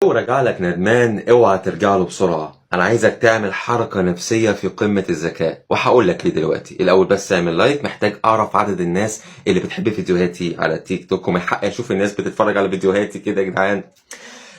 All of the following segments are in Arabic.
لو رجع لك ندمان اوعى ترجع له بسرعة. انا عايزك تعمل حركة نفسية في قمة الذكاء، وهقول لك ليه دلوقتي. الاول بس اعمل لايك، محتاج اعرف عدد الناس اللي بتحب فيديوهاتي على تيك توك، ومن حقي اشوف الناس بتتفرج على فيديوهاتي كده يا جدعان.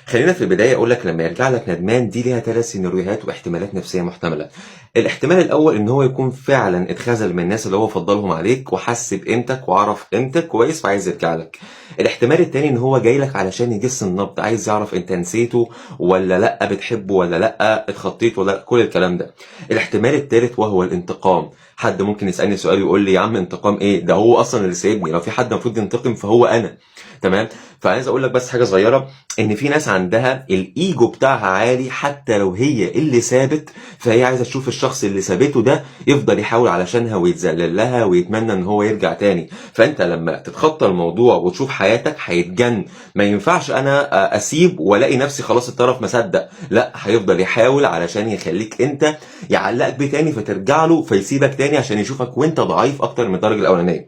خلينا في البداية أقول لك لما يرجع لك ندمان دي ليها 3 سيناريوهات واحتمالات نفسية محتملة. الاحتمال الأول إن هو يكون فعلا اتخاذل من الناس اللي هو فضلهم عليك وحس بقيمتك وعرف قيمتك كويس فعايز يرجع لك. الاحتمال التاني إن هو جاي لك علشان يجس النبض، عايز يعرف أنت نسيته ولا لأ، بتحبه ولا لأ، اتخطيت ولا لأ، كل الكلام ده. الاحتمال التالت وهو الانتقام. حد ممكن يسألني سؤال ويقول لي يا عم انتقام ايه؟ ده هو اصلا اللي سايبني، لو في حد المفروض ينتقم فهو انا. تمام. فعايز اقول لك بس حاجه صغيره، ان في ناس عندها الايجو بتاعها عالي، حتى لو هي اللي ثابت فهي عايزه تشوف الشخص اللي ثابته ده يفضل يحاول علشانها ويتذلل لها ويتمنى ان هو يرجع تاني. فانت لما تتخطى الموضوع وتشوف حياتك هيتجن. ما ينفعش انا اسيب والاقي نفسي خلاص الطرف مصدق، لا هيفضل يحاول علشان يخليك انت، يعلقك بيه تاني فترجع له فيسيبك تاني عشان يشوفك وانت ضعيف اكتر من الدرجه الاولانيه.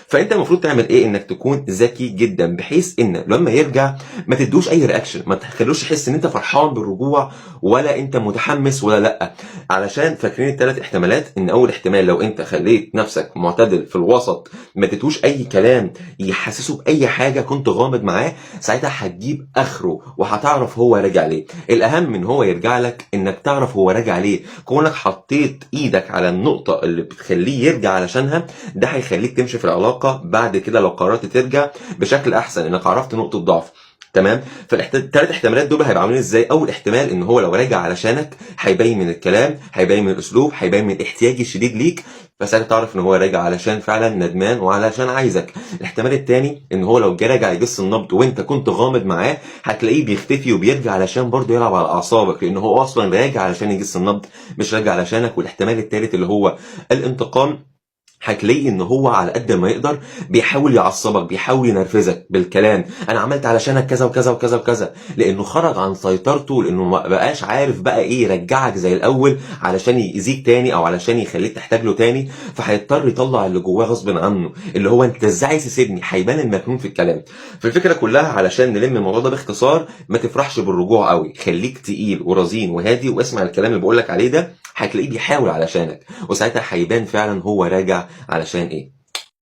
فانت المفروض تعمل ايه؟ انك تكون ذكي جدا بحيث ان لما يرجع ما تدوش اي رياكشن، ما تخلوش يحس ان انت فرحان بالرجوع ولا انت متحمس ولا لا. علشان فاكرين الثلاث احتمالات، ان اول احتمال لو انت خليت نفسك معتدل في الوسط، ما تدوش اي كلام يحسسه باي حاجه، كنت غامض معاه، ساعتها هتجيب اخره وهتعرف هو راجع ليه. الاهم من هو يرجع لك انك تعرف هو راجع ليه. كونك حطيت ايدك على النقطه اللي بتخليه يرجع علشانها، ده هيخليك تمشي في العلاقه بعد كده لو قررت ترجع بشكل احسن، انك عرفت نقطه ضعف. تمام. فالثلاث احتمالات دول هيبقوا عاملين ازاي؟ اول احتمال ان هو لو راجع علشانك هيبين من الكلام، هيبين من الاسلوب، هيبين من الاحتياج الشديد ليك، فساعتها تعرف ان هو راجع علشان فعلا ندمان وعلشان عايزك. الاحتمال الثاني ان هو لو جه راجع يجس النبض وانت كنت غامض معاه، هتلاقيه بيختفي وبيرجع علشان برضه يلعب على اعصابك، لان هو اصلا راجع علشان يجس النبض مش راجع علشانك. والاحتمال الثالث اللي هو الانتقام، هتلاقي ان هو على قد ما يقدر بيحاول يعصبك، بيحاول ينرفزك بالكلام، انا عملت علشانك كذا وكذا وكذا وكذا، لانه خرج عن سيطرته، لانه ما بقاش عارف بقى ايه يرجعك زي الاول علشان يأذيك تاني او علشان يخليك تحتاج له تاني. فهيضطر يطلع اللي جواه غصب عنه، اللي هو انت ازاي عايز تسيبني، هيبان المجنون في الكلام. فالفكره كلها علشان نلم الموضوع ده باختصار، ما تفرحش بالرجوع قوي، خليك تقيل ورزين وهادي واسمع الكلام اللي بقولك عليه ده، هتلاقيه بيحاول علشانك، وساعتها هيبان فعلا هو راجع علشان ايه.